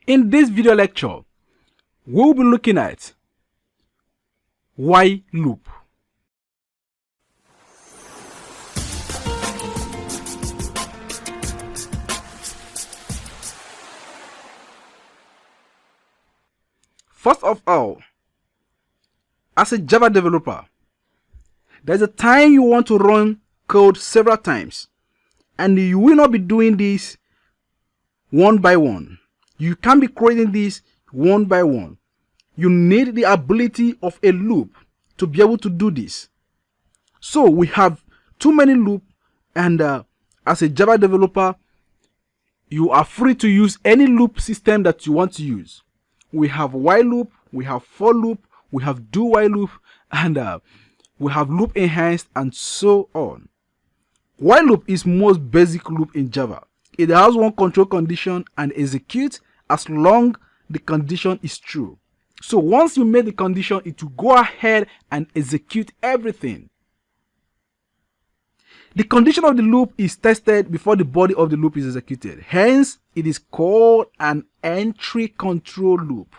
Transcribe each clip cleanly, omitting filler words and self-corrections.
In this video lecture, we'll be looking at while loop. First of all, as a Java developer, there's a time you want to run code several times, and you will not be doing this one by one. You can't be creating this one by one. You need the ability of a loop to be able to do this. So we have too many loops, and as a Java developer, you are free to use any loop system that you want to use. We have while loop, we have for loop, we have doWhile loop, and we have loop enhanced, and so on. While loop is most basic loop in Java. It has one control condition and executes as long the condition is true. So once you make the condition, it will go ahead and execute everything. The condition of the loop is tested before the body of the loop is executed. Hence, it is called an entry control loop.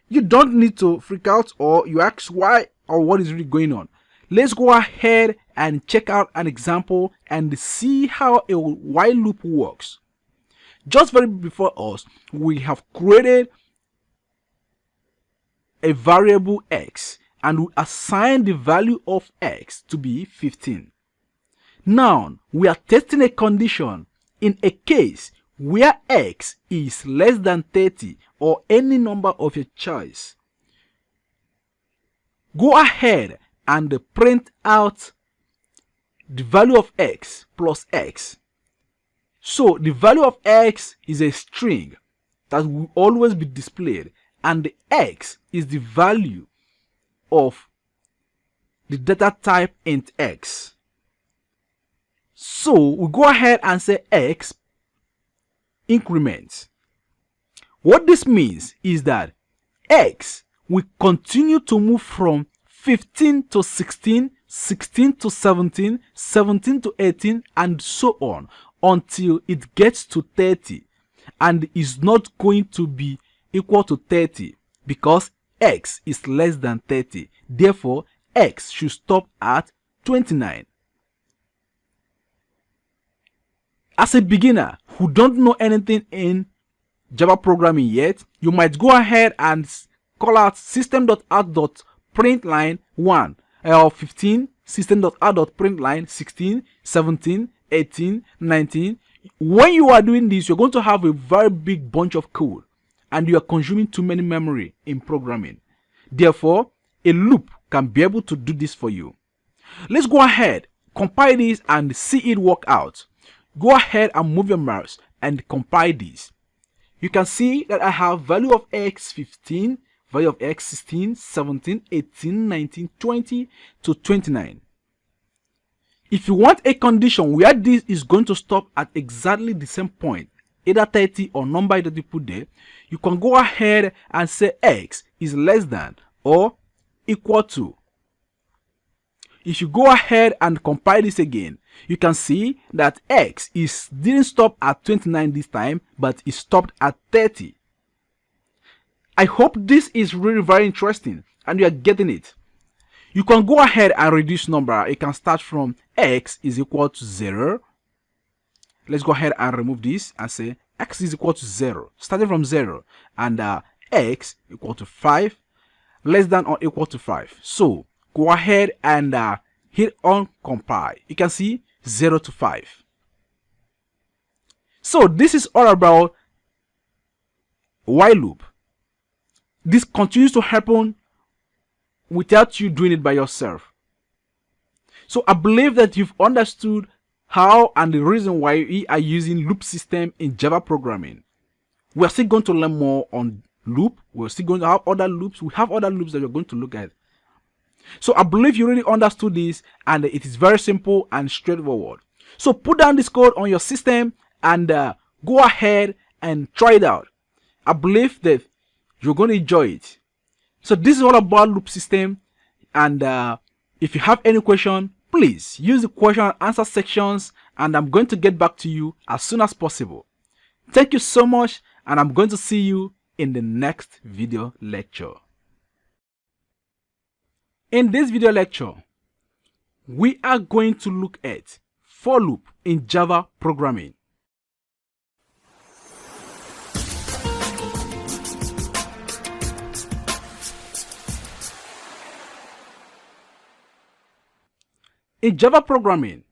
You don't need to freak out or you ask why or what is really going on. Let's go ahead and check out an example and see how a while loop works. Just very before us, we have created a variable x and we assign the value of x to be 15. Now, we are testing a condition in a case where x is less than 30 or any number of your choice. Go ahead and print out the value of x plus x. So the value of x is a string that will always be displayed, and the x is the value of the data type int x. So we go ahead and say x increments. What this means is that x will continue to move from 15 to 16, 16 to 17, 17 to 18, and so on until it gets to 30, and is not going to be equal to 30 because x is less than 30. Therefore, x should stop at 29. As a beginner who don't know anything in Java programming yet, you might go ahead and call out system.out.println 1 or 15, system.out.println 16, 17, 18, 19. When you are doing this, you're going to have a very big bunch of code and you are consuming too many memory in programming. Therefore, a loop can be able to do this for you. Let's go ahead, compile this and see it work out. Go ahead and move your mouse and compile this. You can see that I have value of x 15, value of x 16, 17, 18, 19, 20 to 29. If you want a condition where this is going to stop at exactly the same point, either 30 or number that you put there, you can go ahead and say x is less than or equal to. If you go ahead and compile this again, you can see that x didn't stop at 29 this time, but it stopped at 30. I hope this is really very interesting and you are getting it. You can go ahead and reduce number. You can start from x is equal to 0. Let's go ahead and remove this and say x is equal to 0, starting from 0, and x equal to 5, less than or equal to 5. So go ahead and hit on compile. You can see 0 to 5. So this is all about while loop. This continues to happen without you doing it by yourself. So I believe that you've understood how and the reason why we are using loop system in Java programming. We're still going to learn more on loop. We're still going to have other loops. We have other loops that we're going to look at. So I believe you really understood this, and it is very simple and straightforward. So put down this code on your system and go ahead and try it out. I believe that you're going to enjoy it. So this is all about loop system, and if you have any question, please use the question and answer sections, and I'm going to get back to you as soon as possible. Thank you so much, and I'm going to see you in the next video lecture. In this video lecture, we are going to look at for loop in Java programming. In Java programming,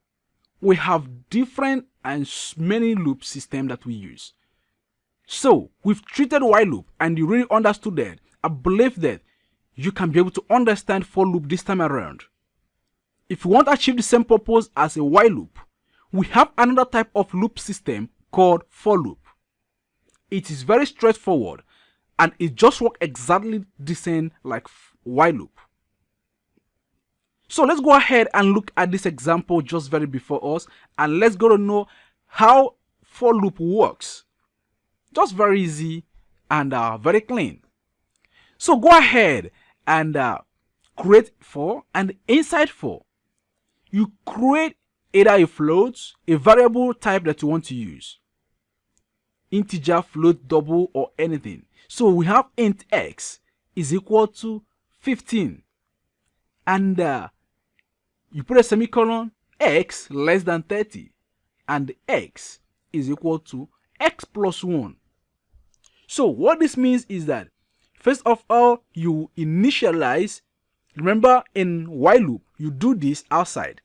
we have different and many loop systems that we use. So we've treated while loop and you really understood that. I believe that you can be able to understand for loop this time around. If you want to achieve the same purpose as a while loop, we have another type of loop system called for loop. It is very straightforward and it just works exactly the same like while loop. So let's go ahead and look at this example just very before us, and let's go to know how for loop works. Just very easy and very clean. So go ahead and create for, and inside for, you create either a float, a variable type that you want to use, integer, float, double, or anything. So we have int x is equal to 15, and you put a semicolon, x less than 30, and x is equal to x plus 1. So what this means is that, first of all, you initialize. Remember, in while loop, you do this outside.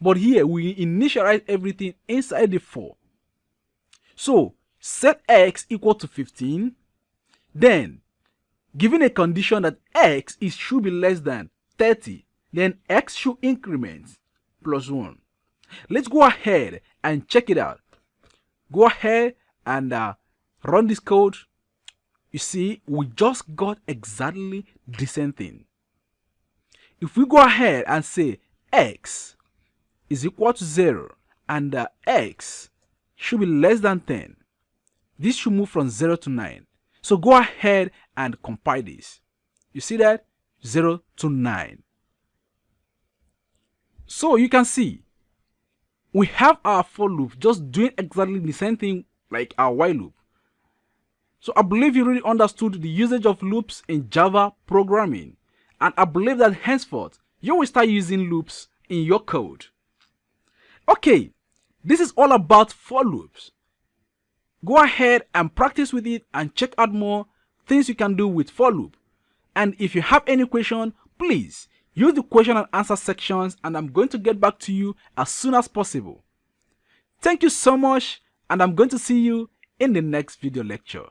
But here, we initialize everything inside the for. So set x equal to 15. Then, given a condition that x should be less than 30, then x should increment plus 1. Let's go ahead and check it out. Go ahead and run this code. You see, we just got exactly the same thing. If we go ahead and say x is equal to 0 and x should be less than 10, this should move from 0 to 9. So go ahead and compile this. You see that? 0 to 9. So you can see we have our for loop just doing exactly the same thing like our while loop. So I believe you really understood the usage of loops in Java programming, and I believe that henceforth you will start using loops in your code. Okay, this is all about for loops. Go ahead and practice with it and check out more things you can do with for loop. And if you have any question, please use the question and answer sections, and I'm going to get back to you as soon as possible. Thank you so much, and I'm going to see you in the next video lecture.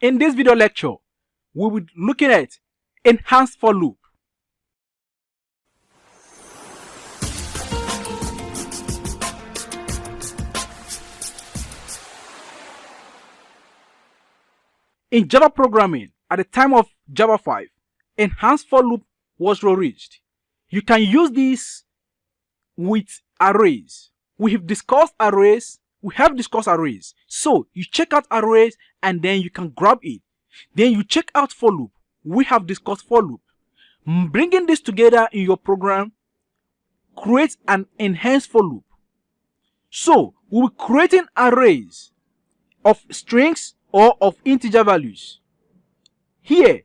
In this video lecture, we will be looking at enhanced for loop. In Java programming, at the time of Java 5, enhanced for loop was released. You can use this with arrays. We have discussed arrays. So you check out arrays and then you can grab it. Then you check out for loop. We have discussed for loop. Bringing this together in your program creates an enhanced for loop. So we'll be creating arrays of strings or of integer values. Here,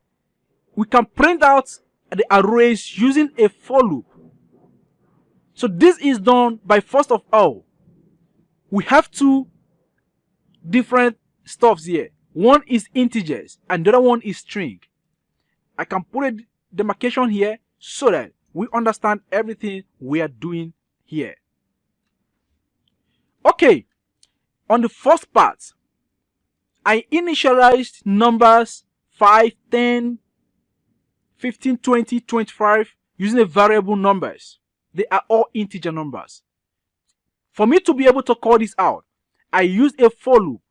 we can print out the arrays using a for loop. So this is done by, first of all, we have two different stuffs here. One is integers and the other one is string. I can put a demarcation here so that we understand everything we are doing here. Okay, on the first part, I initialized numbers 5, 10, 15, 20, 25 using a variable numbers. They are all integer numbers. For me to be able to call this out, I used a for loop,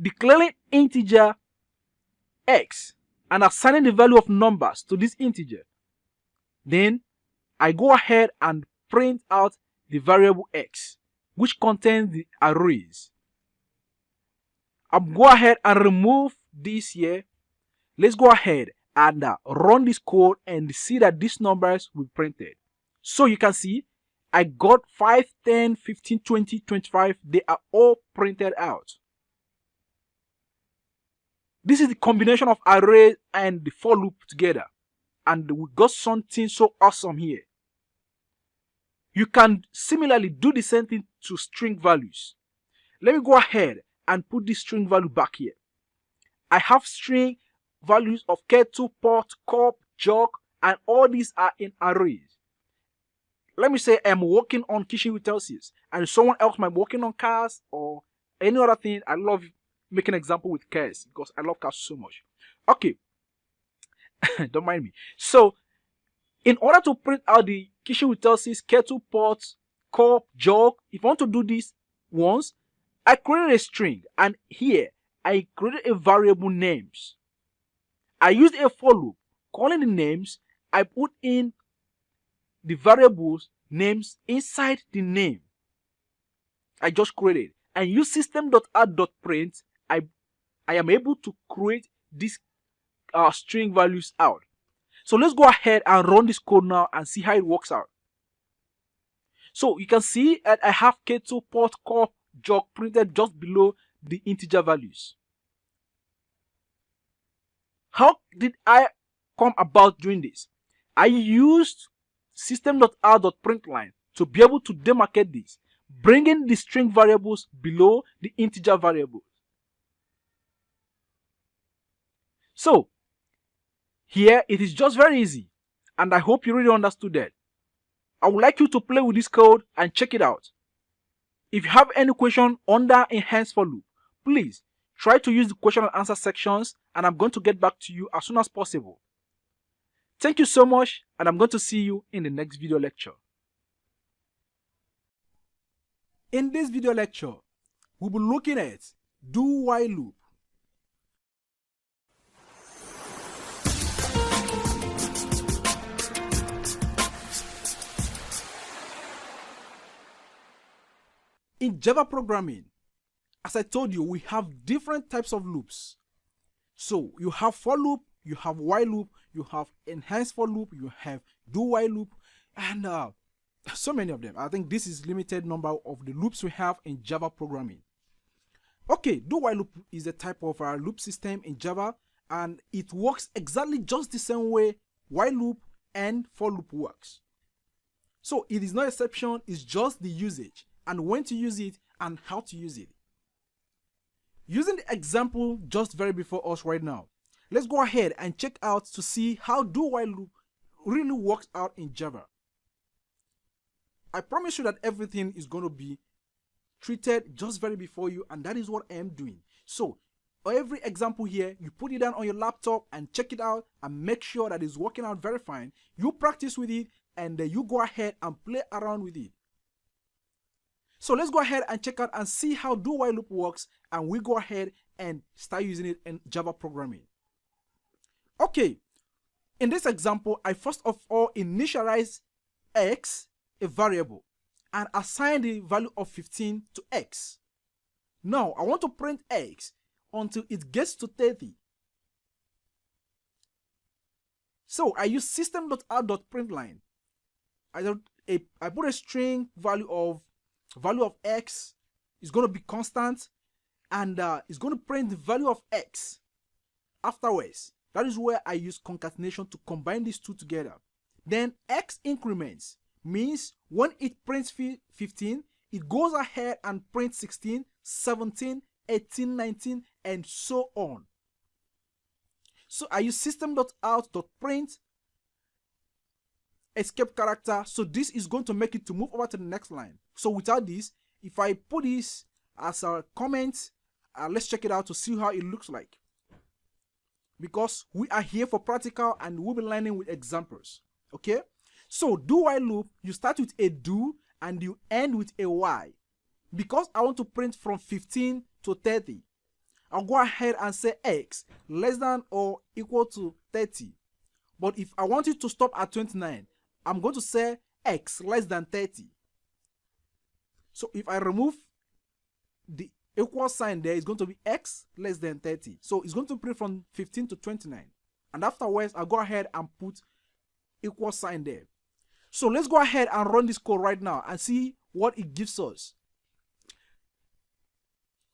declaring integer x and assigning the value of numbers to this integer. Then I go ahead and print out the variable x, which contains the arrays. I'll go ahead and remove this here. Let's go ahead and run this code and see that these numbers will be printed. So you can see I got 5, 10, 15, 20, 25. They are all printed out. This is the combination of array and the for loop together. And we got something so awesome here. You can similarly do the same thing to string values. Let me go ahead and put this string value back here. I have string values of kettle, pot, cup, jug, and all these are in arrays. Let me say I'm working on kitchen utensils and someone else might be working on cars or any other thing. I love making an example with cars because I love cars so much. Okay. Don't mind me. So, in order to print out the kitchen utensils, kettle, pot, cup, jug, if I want to do this once, I created a string and here I created a variable names. I used a for loop calling the names. I put in the variables names inside the name I just created and use system.out.print. I am able to create these string values out. So let's go ahead and run this code now and see how it works out. So you can see that I have kettle, pot, cup, jug printed just below the integer values. How did I come about doing this? I used system.out.println to be able to demarcate this, bringing the string variables below the integer variables. So here it is just very easy, and I hope you really understood that. I would like you to play with this code and check it out. If you have any question under enhanced for loop, please try to use the question and answer sections and I'm going to get back to you as soon as possible. Thank you so much and I'm going to see you in the next video lecture. In this video lecture, we'll be looking at doWhile loop. In Java programming, as I told you, we have different types of loops. So you have for loop, you have while loop, you have enhanced for loop, you have doWhile loop, and so many of them. I think this is limited number of the loops we have in Java programming. Okay, doWhile loop is a type of loop system in Java, and it works exactly just the same way while loop and for loop works. So it is no exception, it's just the usage and when to use it and how to use it. Using the example just very before us right now, let's go ahead and check out to see how doWhile loop really works out in Java. I promise you that everything is going to be treated just very before you, and that is what I am doing. So every example here, you put it down on your laptop and check it out and make sure that it's working out very fine. You practice with it and then you go ahead and play around with it. So let's go ahead and check out and see how doWhile loop works, and we go ahead and start using it in Java programming. Okay, in this example, I first of all initialize x, a variable, and assign the value of 15 to x. Now I want to print x until it gets to 30. So I use system.out.println. I put a string value of x is going to be constant, and it's going to print the value of x afterwards. That is where I use concatenation to combine these two together. Then x increments means when it prints 15, it goes ahead and prints 16, 17, 18, 19, and so on. So I use system.out.print escape character. So this is going to make it to move over to the next line. So without this, if I put this as a comment, let's check it out to see how it looks like. Because we are here for practical and we'll be learning with examples. Okay? So doWhile loop, you start with a do and you end with a while. Because I want to print from 15 to 30, I'll go ahead and say x less than or equal to 30. But if I want it to stop at 29, I'm going to say x less than 30. So if I remove the equal sign there, it's going to be x less than 30. So it's going to print from 15 to 29. And afterwards, I'll go ahead and put equal sign there. So let's go ahead and run this code right now and see what it gives us.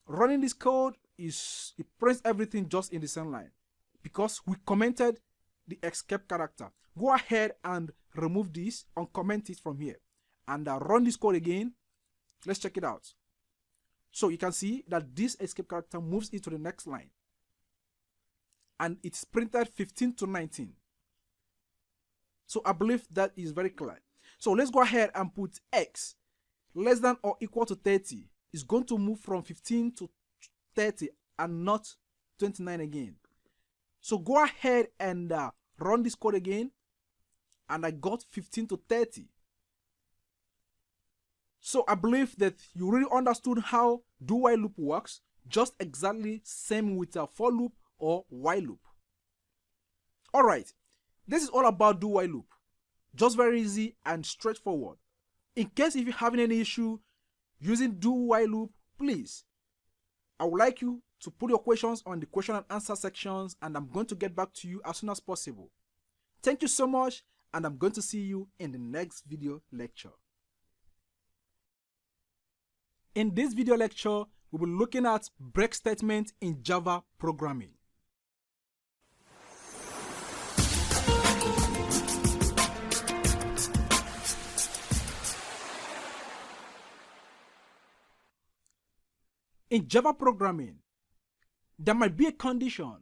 Running this code it prints everything just in the same line because we commented the escape character. Go ahead and remove this, uncomment it from here, and run this code again. Let's check it out. So you can see that this escape character moves it to the next line, and it's printed 15 to 19. So I believe that is very clear. So let's go ahead and put x less than or equal to 30. It's going to move from 15 to 30 and not 29 again. So go ahead and run this code again, and I got 15 to 30. So I believe that you really understood how do-while loop works, just exactly same with a for loop or while loop. Alright, this is all about do-while loop. Just very easy and straightforward. In case if you're having any issue using do-while loop, please, I would like you to put your questions on the question and answer sections, and I'm going to get back to you as soon as possible. Thank you so much, and I'm going to see you in the next video lecture. In this video lecture, we'll be looking at break statement in Java programming. In Java programming, there might be a condition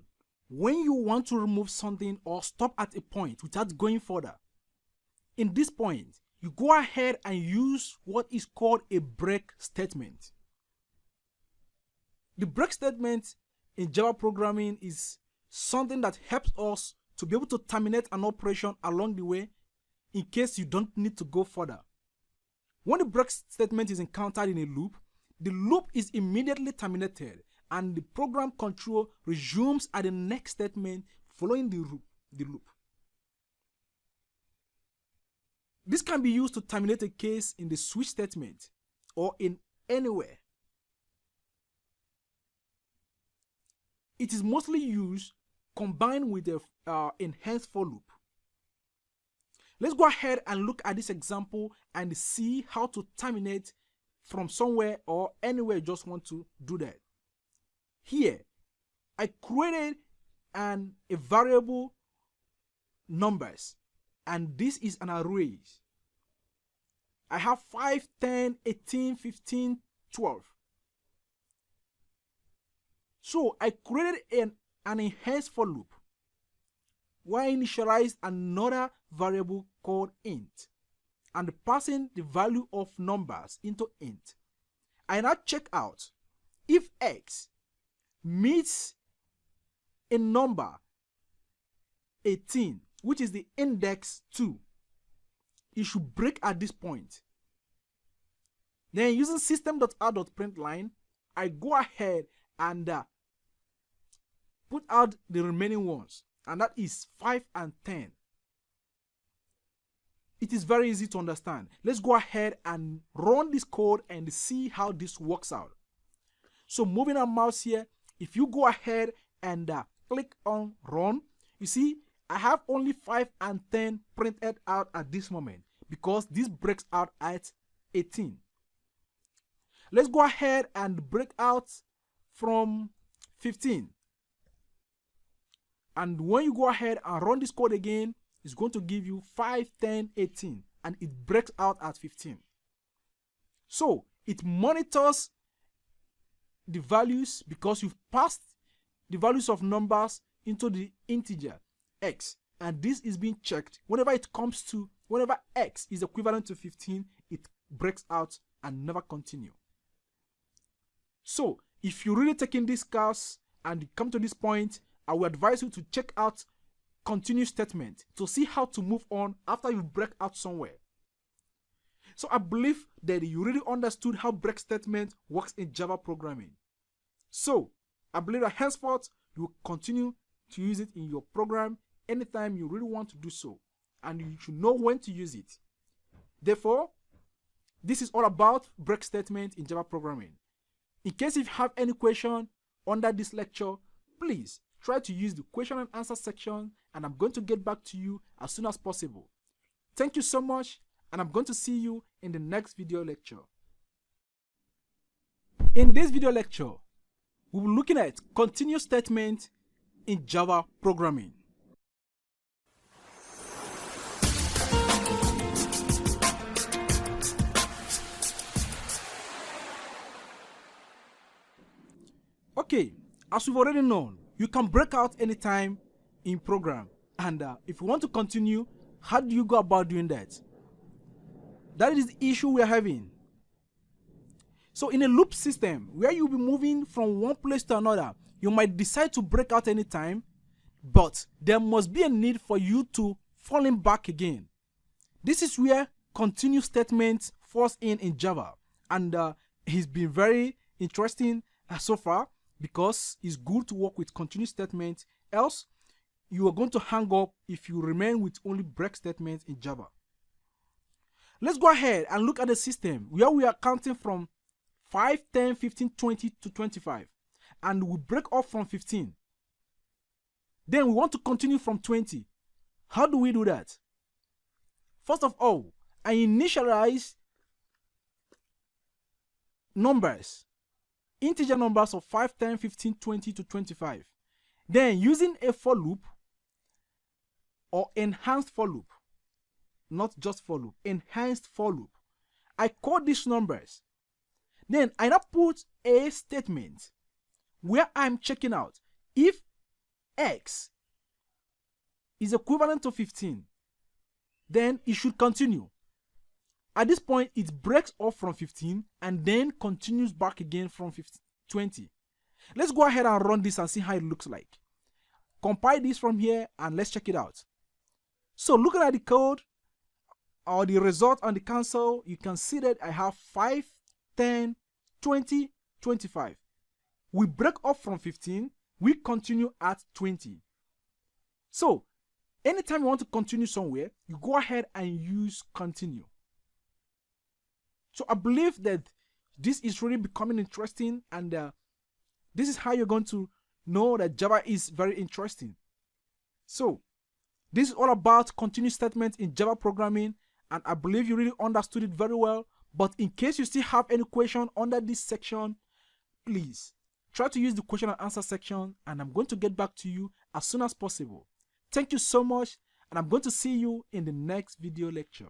when you want to remove something or stop at a point without going further. In this point, you go ahead and use what is called a break statement. The break statement in Java programming is something that helps us to be able to terminate an operation along the way in case you don't need to go further. When the break statement is encountered in a loop, the loop is immediately terminated and the program control resumes at the next statement following the loop. This can be used to terminate a case in the switch statement or in anywhere. It is mostly used combined with the enhanced for loop. Let's go ahead and look at this example and see how to terminate from somewhere or anywhere you just want to do that. Here, I created a variable numbers, and this is an array. I have 5, 10, 18, 15, 12. So I created an enhanced for loop where I initialized another variable called int and passing the value of numbers into int. I now check out if x meets a number 18, which is the index 2. It should break at this point. Then using system.out.println, I go ahead and put out the remaining ones, and that is 5 and 10. It is very easy to understand. Let's go ahead and run this code and see how this works out. So moving our mouse here, if you go ahead and click on run, you see I have only 5 and 10 printed out at this moment because this breaks out at 18. Let's go ahead and break out from 15. And when you go ahead and run this code again, it's going to give you 5, 10, 18, and it breaks out at 15. So it monitors the values because you've passed the values of numbers into the integer x, and this is being checked. Whenever x is equivalent to 15, it breaks out and never continue. So if you're really taking this course and you come to this point, I will advise you to check out continue statement to see how to move on after you break out somewhere. So I believe that you really understood how break statement works in Java programming. So I believe that henceforth you will continue to use it in your program anytime you really want to do so, and you should know when to use it. Therefore, this is all about break statement in Java programming. In case if you have any question under this lecture, please try to use the question and answer section, and I'm going to get back to you as soon as possible. Thank you so much, and I'm going to see you in the next video lecture. In this video lecture, we'll be looking at continuous statement in Java programming. Okay, as we've already known, you can break out anytime in program. And if you want to continue, how do you go about doing that? That is the issue we are having. So in a loop system, where you'll be moving from one place to another, you might decide to break out anytime, but there must be a need for you to fall in back again. This is where continuous statements falls in Java. And it's been very interesting so far, because it's good to work with continuous statements, else you are going to hang up if you remain with only break statements in Java. Let's go ahead and look at the system where we are counting from 5, 10, 15, 20 to 25, and we break off from 15. Then we want to continue from 20. How do we do that? First of all, I initialize numbers, integer numbers of 5, 10, 15, 20 to 25. Then using a for loop or enhanced for loop, not just for loop, enhanced for loop, I code these numbers. Then I now put a statement where I'm checking out if x is equivalent to 15, then it should continue. At this point, it breaks off from 15 and then continues back again from 20. Let's go ahead and run this and see how it looks like. Compile this from here and let's check it out. So looking at the code or the result on the console, you can see that I have 5, 10, 20, 25. We break off from 15, we continue at 20. So anytime you want to continue somewhere, you go ahead and use continue. So I believe that this is really becoming interesting, and this is how you're going to know that Java is very interesting. So this is all about continuous statements in Java programming, and I believe you really understood it very well. But in case you still have any question under this section, please try to use the question and answer section, and I'm going to get back to you as soon as possible. Thank you so much, and I'm going to see you in the next video lecture.